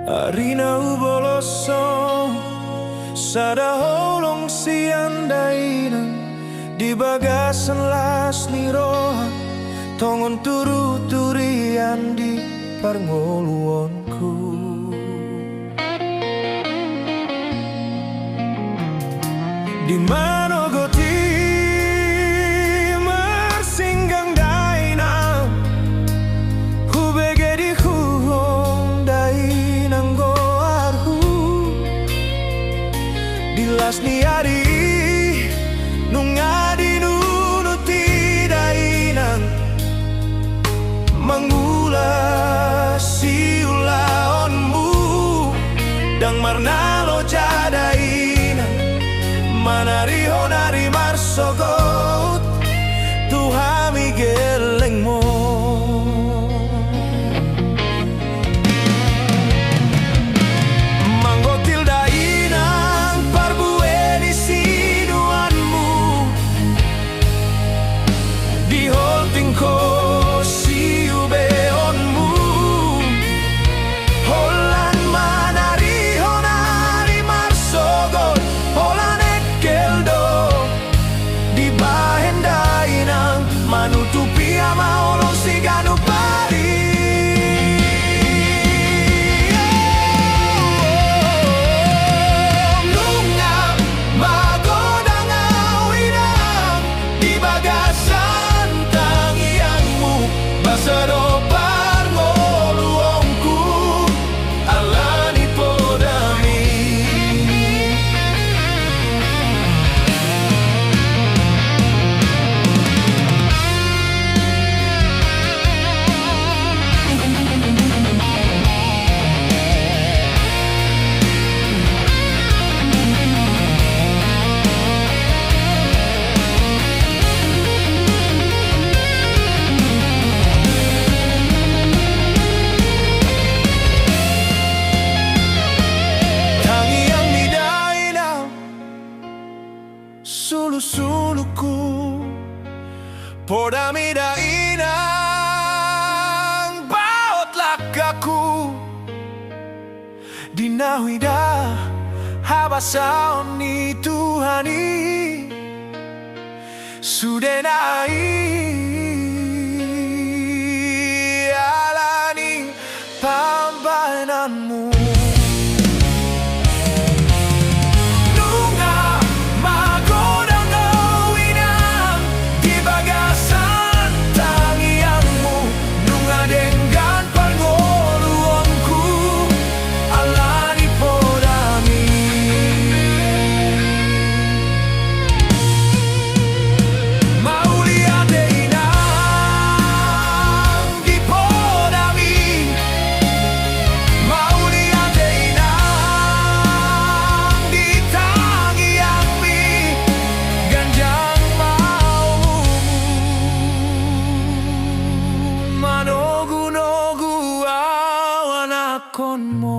Arina uboloso sada holong siandaina di bagasan las niroha tongon turu turian di parngoluonku. Di mana goti mersinggang daina hubege di huong dainang goarhu di las niari nungadi nunuti dainang mangula siulaonmu dang marnalo jadaina manari honari marsogot tuhami gelengmo. Manggotil dainang parbue di sinuanmu di holtingko siu beonmu holan manari honari marsogot holan di bahen dainang manutupi ama olong siganu pari. Nunga magodang awinang di bagasan tangiangmu basado parngoluongku alani podami. Sulu-suluku podami dainang baot lakaku dinawida habasaoni Tuhani sudenai alani pambananmu. Manogu-nogu awan akonmu.